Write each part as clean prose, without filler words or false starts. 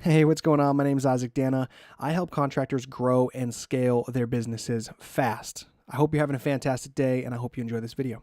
Hey, what's going on? My name is Isaac Dana. I help contractors grow and scale their businesses fast. I hope you're having a fantastic day, and I hope you enjoy this video.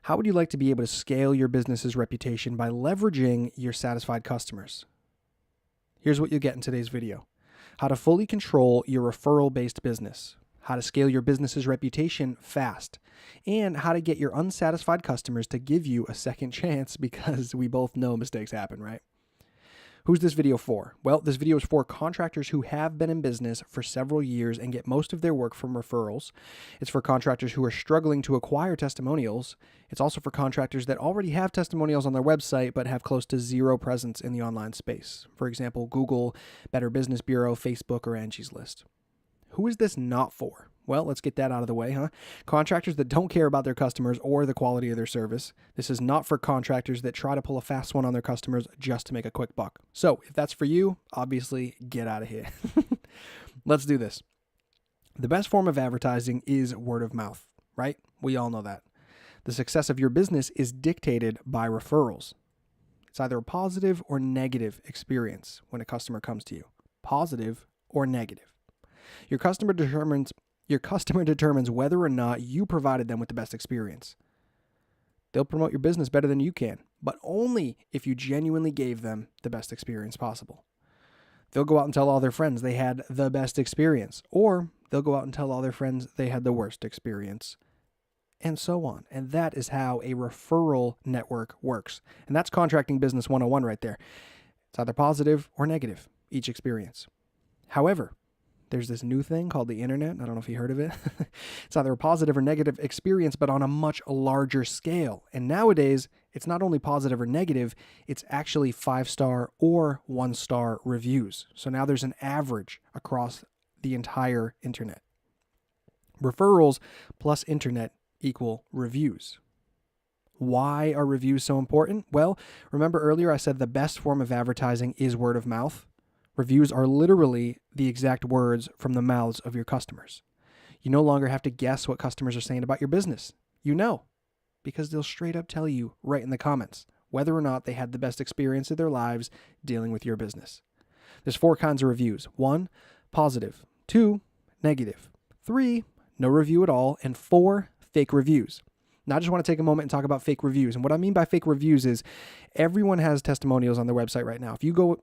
How would you like to be able to scale your business's reputation by leveraging your satisfied customers? Here's what you'll get in today's video. How to fully control your referral-based business, how to scale your business's reputation fast, and how to get your unsatisfied customers to give you a second chance, because we both know mistakes happen, right? Who's this video for? Well, this video is for contractors who have been in business for several years and get most of their work from referrals. It's for contractors who are struggling to acquire testimonials. It's also for contractors that already have testimonials on their website but have close to zero presence in the online space. For example, Google, Better Business Bureau, Facebook, or Angie's List. Who is this not for? Well, let's get that out of the way, huh? Contractors that don't care about their customers or the quality of their service. This is not for contractors that try to pull a fast one on their customers just to make a quick buck. So if that's for you, obviously get out of here. Let's do this. The best form of advertising is word of mouth, right? We all know that. The success of your business is dictated by referrals. It's either a positive or negative experience when a customer comes to you. Positive or negative. Your customer determines whether or not you provided them with the best experience. They'll promote your business better than you can, but only if you genuinely gave them the best experience possible. They'll go out and tell all their friends they had the best experience, or they'll go out and tell all their friends they had the worst experience, and so on. And that is how a referral network works. And that's contracting business 101 right there. It's either positive or negative, each experience. However, there's this new thing called the internet. I don't know if you heard of it. It's either a positive or negative experience, but on a much larger scale. And nowadays, it's not only positive or negative, it's actually 5-star or 1-star reviews. So now there's an average across the entire internet. Referrals plus internet equal reviews. Why are reviews so important? Well, remember earlier I said the best form of advertising is word of mouth. Reviews are literally the exact words from the mouths of your customers. You no longer have to guess what customers are saying about your business. You know, because they'll straight up tell you right in the comments whether or not they had the best experience of their lives dealing with your business. There's 4 kinds of reviews. 1, positive. 2, negative. 3, no review at all. And 4, fake reviews. Now, I just want to take a moment and talk about fake reviews. And what I mean by fake reviews is everyone has testimonials on their website right now.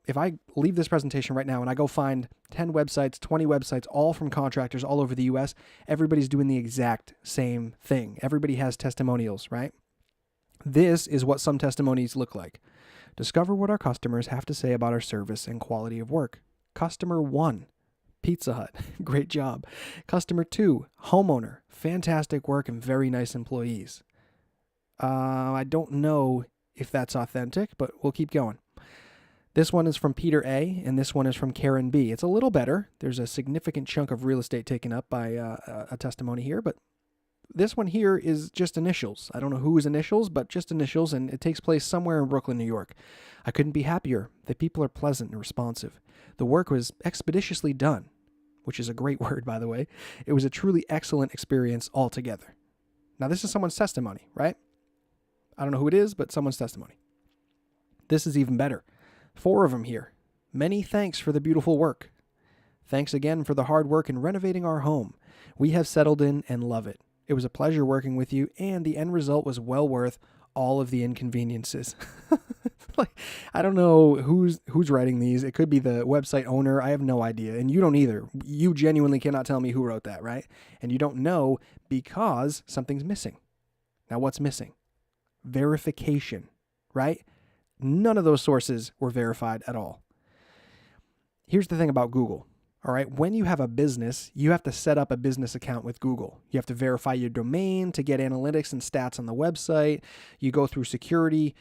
If I leave this presentation right now and I go find 10 websites, 20 websites, all from contractors all over the US, everybody's doing the exact same thing. Everybody has testimonials, right? This is what some testimonies look like. Discover what our customers have to say about our service and quality of work. Customer 1. Pizza Hut, great job. Customer 2, homeowner, fantastic work and very nice employees. I don't know if that's authentic, but we'll keep going. This one is from Peter A, and this one is from Karen B. It's a little better. There's a significant chunk of real estate taken up by a testimony here, but this one here is just initials. I don't know whose initials, but just initials, and it takes place somewhere in Brooklyn, New York. I couldn't be happier. The people are pleasant and responsive. The work was expeditiously done, which is a great word, by the way. It was a truly excellent experience altogether. Now, this is someone's testimony, right? I don't know who it is, but someone's testimony. This is even better. 4 of them here. Many thanks for the beautiful work. Thanks again for the hard work in renovating our home. We have settled in and love it. It was a pleasure working with you, and the end result was well worth all of the inconveniences. I don't know who's writing these. It could be the website owner. I have no idea, and you don't either. You genuinely cannot tell me who wrote that, right? And you don't know because something's missing. Now, what's missing? Verification, right? None of those sources were verified at all. Here's the thing about Google. All right, when you have a business, you have to set up a business account with Google. You have to verify your domain to get analytics and stats on the website. You go through security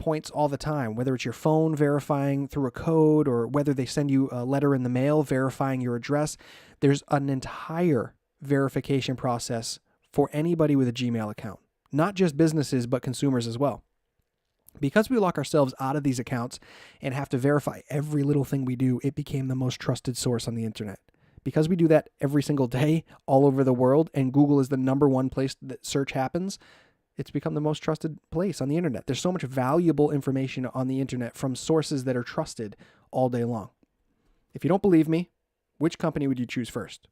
points all the time, whether it's your phone verifying through a code or whether they send you a letter in the mail verifying your address. There's an entire verification process for anybody with a Gmail account, not just businesses, but consumers as well. Because we lock ourselves out of these accounts and have to verify every little thing we do, it became the most trusted source on the internet. Because we do that every single day all over the world, and Google is the #1 place that search happens, it's become the most trusted place on the internet. There's so much valuable information on the internet from sources that are trusted all day long. If you don't believe me, which company would you choose first?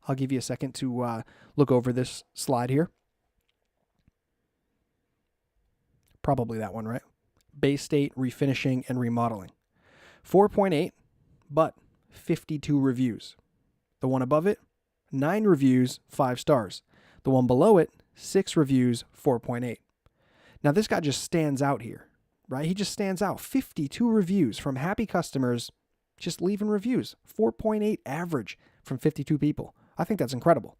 I'll give you a second to look over this slide here. Probably that one, right? Bay State Refinishing and Remodeling. 4.8, but 52 reviews. The one above it, 9 reviews, 5 stars. The one below it, 6 reviews, 4.8. Now this guy just stands out here, right? He just stands out. 52 reviews from happy customers just leaving reviews. 4.8 average from 52 people. I think that's incredible.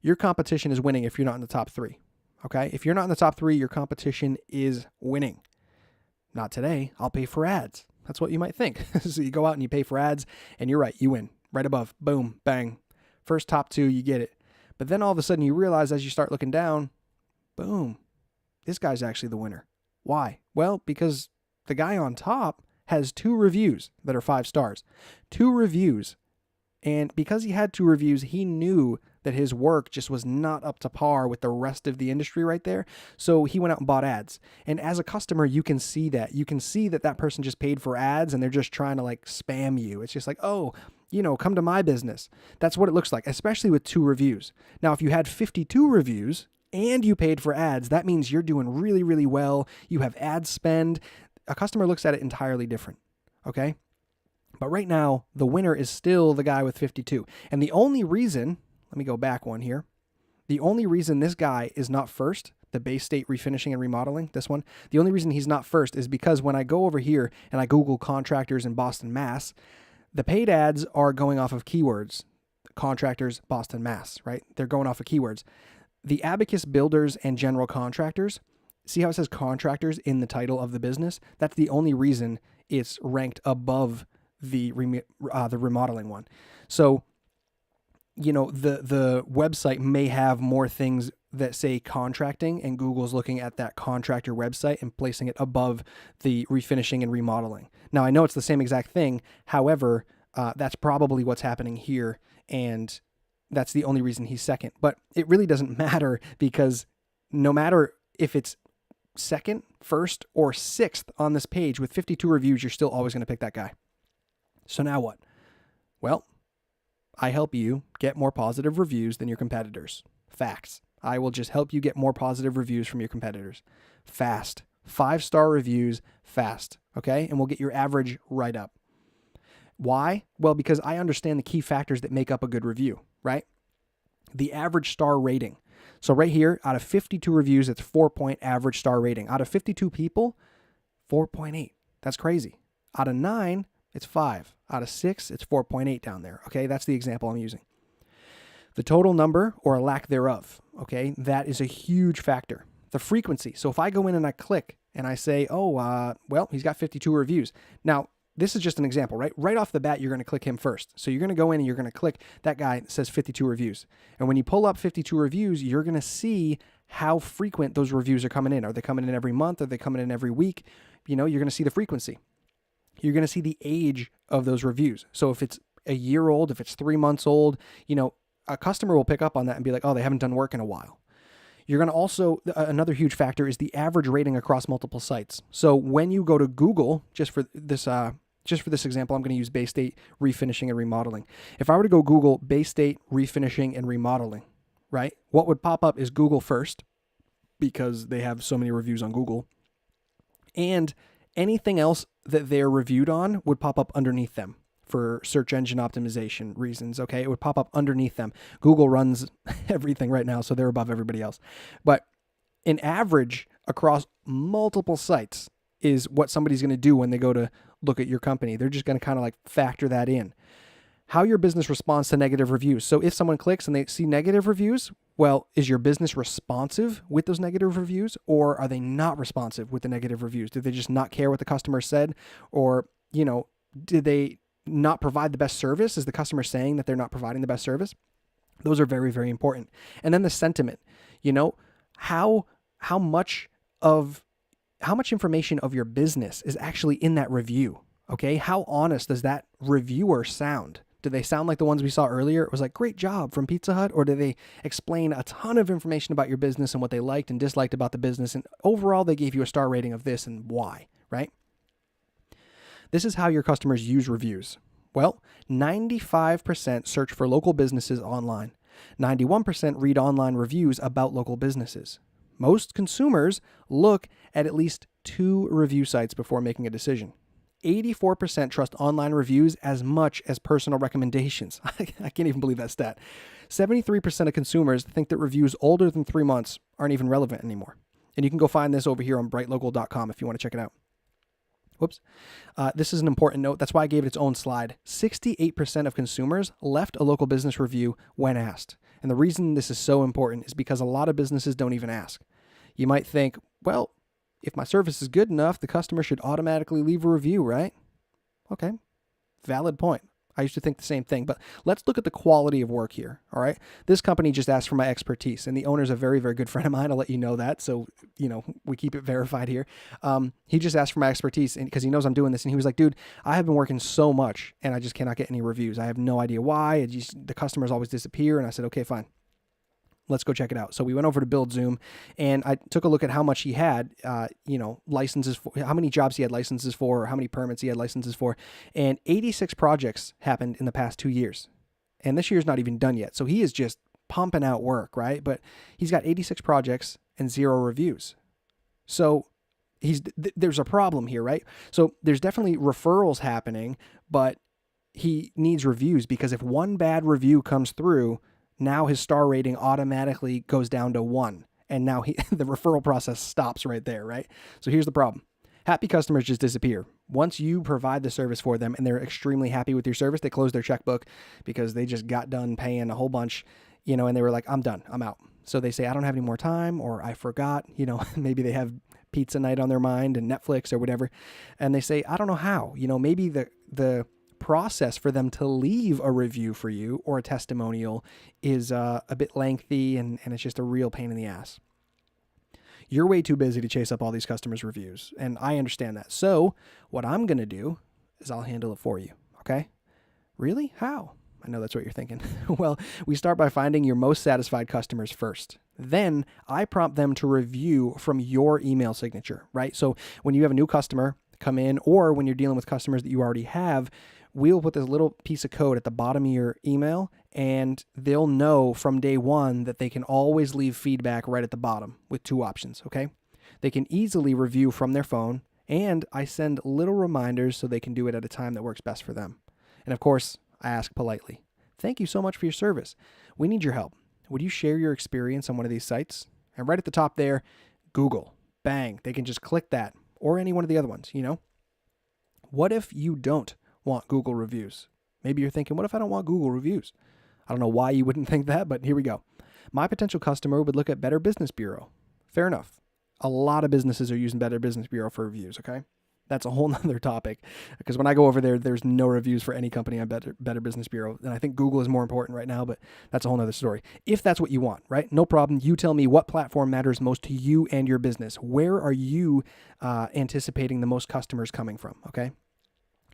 Your competition is winning if you're not in the top 3. Okay? If you're not in the top 3, your competition is winning. Not today. I'll pay for ads. That's what you might think. So you go out and you pay for ads, and you're right. You win. Right above. Boom. Bang. First top 2, you get it. But then all of a sudden you realize as you start looking down, boom, this guy's actually the winner. Why? Well, because the guy on top has 2 reviews that are 5 stars. 2 reviews. And because he had 2 reviews, he knew that his work just was not up to par with the rest of the industry right there. So he went out and bought ads. And as a customer, you can see that. You can see that that person just paid for ads and they're just trying to like spam you. It's just like, oh, you know, come to my business. That's what it looks like, especially with 2 reviews. Now, if you had 52 reviews and you paid for ads, that means you're doing really, really well. You have ad spend. A customer looks at it entirely different. Okay? But right now, the winner is still the guy with 52. And the only reason, let me go back one here. The only reason this guy is not first, the Bay State Refinishing and Remodeling, this one, the only reason he's not first is because when I go over here and I Google contractors in Boston, Mass, the paid ads are going off of keywords. Contractors, Boston, Mass, right? They're going off of keywords. The Abacus Builders and General Contractors, see how it says contractors in the title of the business? That's the only reason it's ranked above the remodeling one. So, you know, the website may have more things that say contracting, and Google's looking at that contractor website and placing it above the refinishing and remodeling. Now, I know it's the same exact thing. However, that's probably what's happening here, and that's the only reason he's second. But it really doesn't matter, because no matter if it's second, first, or sixth on this page with 52 reviews, you're still always going to pick that guy. So now what? Well, I help you get more positive reviews than your competitors. Facts. I will just help you get more positive reviews from your competitors. Fast. 5-star reviews, fast. Okay? And we'll get your average right up. Why? Well, because I understand the key factors that make up a good review, right? The average star rating. So right here, out of 52 reviews, it's 4-point average star rating. Out of 52 people, 4.8. That's crazy. Out of 9, it's 5. Out of 6, it's 4.8 down there. Okay, that's the example I'm using. The total number or a lack thereof, okay, that is a huge factor. The frequency. So if I go in and I click and I say, well, he's got 52 reviews. Now, this is just an example, right? Right off the bat, you're going to click him first. So you're going to go in and you're going to click that guy that says 52 reviews. And when you pull up 52 reviews, you're going to see how frequent those reviews are coming in. Are they coming in every month? Are they coming in every week? You know, you're going to see the frequency. You're going to see the age of those reviews. So if it's a year old, if it's 3 months old, you know, a customer will pick up on that and be like, oh, they haven't done work in a while. You're going to also, another huge factor is the average rating across multiple sites. So when you go to Google, just for this example, I'm going to use Bay State Refinishing and Remodeling. If I were to go Google Bay State Refinishing and Remodeling, right, what would pop up is Google first, because they have so many reviews on Google. And anything else that they're reviewed on would pop up underneath them for search engine optimization reasons, okay? It would pop up underneath them. Google runs everything right now, so they're above everybody else. But an average across multiple sites is what somebody's going to do when they go to look at your company. They're just going to kind of like factor that in. How your business responds to negative reviews. So if someone clicks and they see negative reviews, well, is your business responsive with those negative reviews, or are they not responsive with the negative reviews? Do they just not care what the customer said? Or, you know, did they not provide the best service? Is the customer saying that they're not providing the best service? Those are very, very important. And then the sentiment, you know, how much information of your business is actually in that review? Okay. How honest does that reviewer sound? Do they sound like the ones we saw earlier? It was like, great job from Pizza Hut. Or do they explain a ton of information about your business and what they liked and disliked about the business? And overall, they gave you a star rating of this and why, right? This is how your customers use reviews. Well, 95% search for local businesses online. 91% read online reviews about local businesses. Most consumers look at least 2 review sites before making a decision. 84% trust online reviews as much as personal recommendations. I can't even believe that stat. 73% of consumers think that reviews older than 3 months aren't even relevant anymore. And you can go find this over here on brightlocal.com if you want to check it out. Whoops. This is an important note. That's why I gave it its own slide. 68% of consumers left a local business review when asked. And the reason this is so important is because a lot of businesses don't even ask. You might think, well, if my service is good enough, the customer should automatically leave a review, right? Okay, valid point. I used to think the same thing, but let's look at the quality of work here, all right? This company just asked for my expertise, and the owner's a very, very good friend of mine. I'll let you know that, so, we keep it verified here. He just asked for my expertise because he knows I'm doing this, and he was like, dude, I have been working so much, and I just cannot get any reviews. I have no idea why. The customers always disappear, and I said, okay, fine. Let's go check it out. So we went over to Build Zoom, and I took a look at how much he had, licenses for, how many jobs he had licenses for, or how many permits he had licenses for. And 86 projects happened in the past 2 years. And this year's not even done yet. So he is just pumping out work, right? But he's got 86 projects and 0 reviews. So there's a problem here, right? So there's definitely referrals happening, but he needs reviews, because if one bad review comes through, now his star rating automatically goes down to 1. And now the referral process stops right there, right? So here's the problem. Happy customers just disappear. Once you provide the service for them and they're extremely happy with your service, they close their checkbook because they just got done paying a whole bunch, and they were like, I'm done, I'm out. So they say, I don't have any more time, or I forgot, maybe they have pizza night on their mind and Netflix or whatever. And they say, I don't know how, maybe the process for them to leave a review for you or a testimonial is a bit lengthy, and it's just a real pain in the ass. You're way too busy to chase up all these customers' reviews, and I understand that. So what I'm going to do is I'll handle it for you, okay? Really? How? I know that's what you're thinking. Well, we start by finding your most satisfied customers first. Then I prompt them to review from your email signature, right? So when you have a new customer come in, or when you're dealing with customers that you already have, we'll put this little piece of code at the bottom of your email, and they'll know from day one that they can always leave feedback right at the bottom with 2 options, okay? They can easily review from their phone, and I send little reminders so they can do it at a time that works best for them. And of course, I ask politely, thank you so much for your service. We need your help. Would you share your experience on one of these sites? And right at the top there, Google. Bang. They can just click that, or any one of the other ones, What if you don't want Google reviews? Maybe you're thinking, what if I don't want Google reviews? I don't know why you wouldn't think that, but here we go. My potential customer would look at Better Business Bureau. Fair enough. A lot of businesses are using Better Business Bureau for reviews, okay? That's a whole nother topic, because when I go over there, there's no reviews for any company on Better Business Bureau. And I think Google is more important right now, but that's a whole nother story. If that's what you want, right? No problem. You tell me what platform matters most to you and your business. Where are you anticipating the most customers coming from, okay?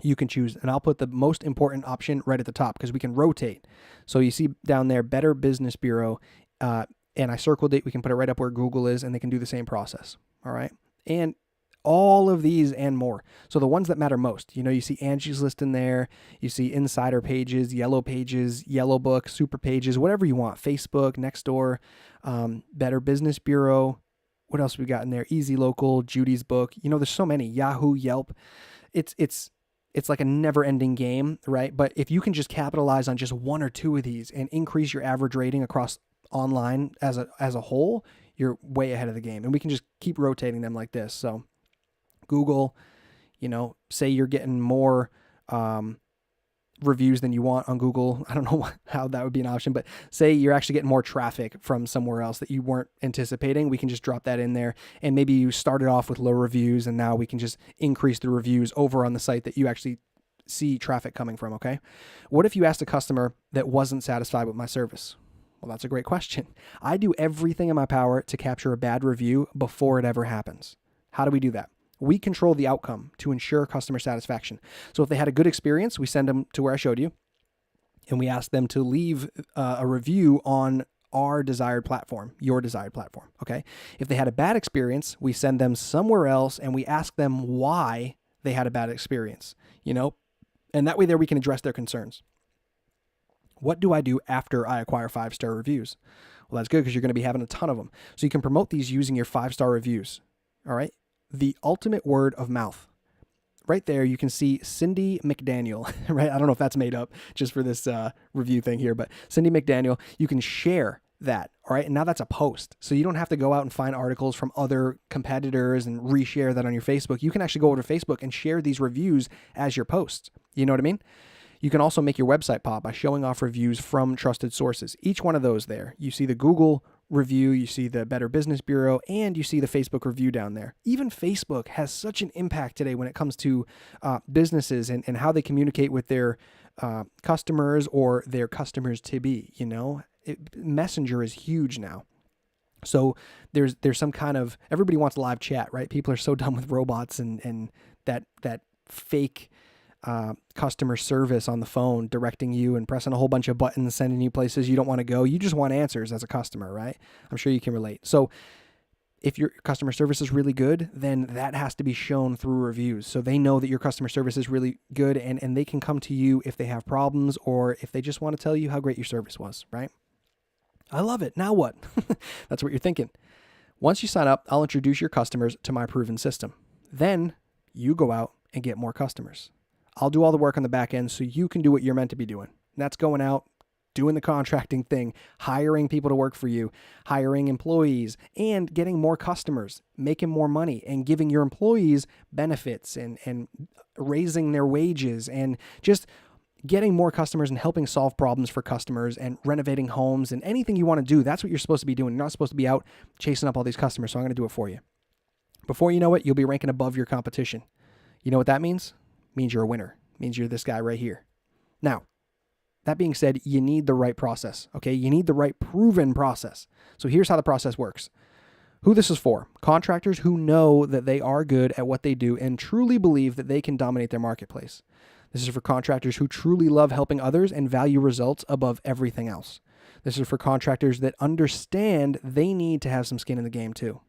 You can choose, and I'll put the most important option right at the top because we can rotate. So you see down there, Better Business Bureau, and I circled it. We can put it right up where Google is, and they can do the same process, all right? And all of these and more. So the ones that matter most, you see Angie's List in there, you see Insider Pages, Yellow Book, Super Pages, whatever you want, Facebook, Nextdoor, Better Business Bureau. What else we got in there? Easy Local, Judy's Book. There's so many. Yahoo, Yelp. It's like a never-ending game, right? But if you can just capitalize on just 1 or 2 of these and increase your average rating across online as a whole, you're way ahead of the game. And we can just keep rotating them like this. So Google, say you're getting more reviews than you want on Google. I don't know how that would be an option, but say you're actually getting more traffic from somewhere else that you weren't anticipating. We can just drop that in there, and maybe you started off with low reviews, and now we can just increase the reviews over on the site that you actually see traffic coming from, okay? What if you asked a customer that wasn't satisfied with my service? Well, that's a great question. I do everything in my power to capture a bad review before it ever happens. How do we do that? We control the outcome to ensure customer satisfaction. So if they had a good experience, we send them to where I showed you, and we ask them to leave a review on our desired platform, your desired platform, okay? If they had a bad experience, we send them somewhere else, and we ask them why they had a bad experience, and that way there we can address their concerns. What do I do after I acquire 5-star reviews? Well, that's good because you're going to be having a ton of them. So you can promote these using your 5-star reviews. All right. The ultimate word of mouth. Right there, you can see Cindy McDaniel, right? I don't know if that's made up just for this review thing here, but Cindy McDaniel, you can share that, all right? And now that's a post. So you don't have to go out and find articles from other competitors and reshare that on your Facebook. You can actually go over to Facebook and share these reviews as your posts. You know what I mean? You can also make your website pop by showing off reviews from trusted sources. Each one of those there. You see the Google review, you see the Better Business Bureau, and you see the Facebook review down there. Even Facebook has such an impact today when it comes to businesses and how they communicate with their customers or their customers to be, Messenger is huge now. So there's some kind of, everybody wants live chat, right? People are so done with robots and that fake customer service on the phone directing you and pressing a whole bunch of buttons, sending you places you don't want to go. You just want answers as a customer, right? I'm sure you can relate. So if your customer service is really good, then that has to be shown through reviews. So they know that your customer service is really good and they can come to you if they have problems or if they just want to tell you how great your service was, right? I love it. Now what? That's what you're thinking. Once you sign up, I'll introduce your customers to my proven system. Then you go out and get more customers. I'll do all the work on the back end so you can do what you're meant to be doing. And that's going out, doing the contracting thing, hiring people to work for you, hiring employees, and getting more customers, making more money, and giving your employees benefits and raising their wages and just getting more customers and helping solve problems for customers and renovating homes and anything you want to do. That's what you're supposed to be doing. You're not supposed to be out chasing up all these customers, so I'm going to do it for you. Before you know it, you'll be ranking above your competition. You know what that means? Means you're a winner. Means you're this guy right here. Now, that being said, you need the right process, okay? You need the right proven process. So here's how the process works. Who this is for? Contractors who know that they are good at what they do and truly believe that they can dominate their marketplace. This is for contractors who truly love helping others and value results above everything else. This is for contractors that understand they need to have some skin in the game too.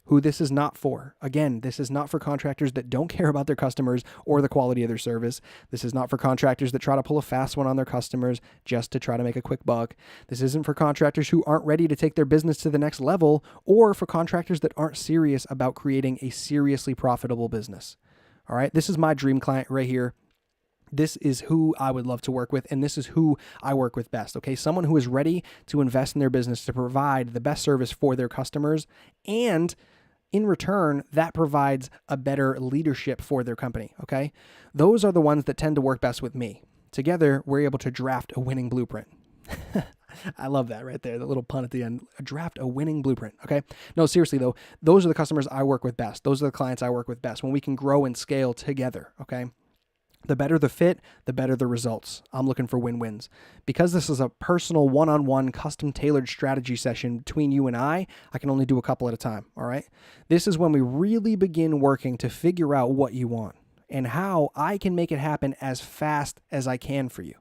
Who this is not for. Again, this is not for contractors that don't care about their customers or the quality of their service. This is not for contractors that try to pull a fast one on their customers just to try to make a quick buck. This isn't for contractors who aren't ready to take their business to the next level or for contractors that aren't serious about creating a seriously profitable business. All right, this is my dream client right here. This is who I would love to work with, and this is who I work with best, okay? Someone who is ready to invest in their business to provide the best service for their customers, and in return, that provides a better leadership for their company, okay? Those are the ones that tend to work best with me. Together, we're able to draft a winning blueprint. I love that right there, the little pun at the end. Draft a winning blueprint, okay? No, seriously though, those are the customers I work with best. Those are the clients I work with best when we can grow and scale together, okay? The better the fit, the better the results. I'm looking for win-wins. Because this is a personal one-on-one custom tailored strategy session between you and I can only do a couple at a time, all right? This is when we really begin working to figure out what you want and how I can make it happen as fast as I can for you.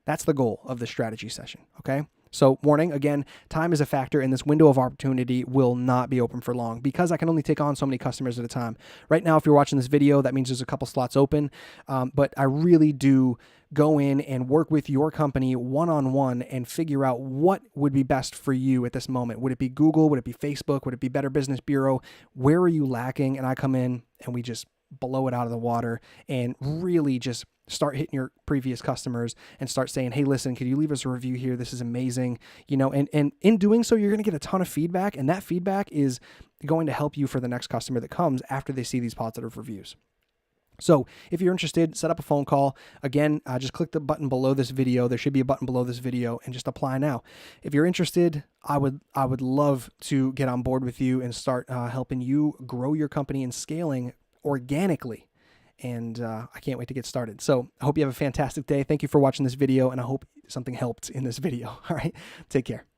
That's the goal of the strategy session, okay? So warning, again, time is a factor and this window of opportunity will not be open for long because I can only take on so many customers at a time. Right now, if you're watching this video, that means there's a couple slots open, but I really do go in and work with your company one-on-one and figure out what would be best for you at this moment. Would it be Google? Would it be Facebook? Would it be Better Business Bureau? Where are you lacking? And I come in and we just blow it out of the water and really just start hitting your previous customers and start saying, hey, listen, could you leave us a review here? This is amazing. And in doing so, you're going to get a ton of feedback. And that feedback is going to help you for the next customer that comes after they see these positive reviews. So if you're interested, set up a phone call. Again, just click the button below this video. There should be a button below this video and just apply now. If you're interested, I would love to get on board with you and start helping you grow your company and scaling organically. And I can't wait to get started. So I hope you have a fantastic day. Thank you for watching this video, and I hope something helped in this video. All right, take care.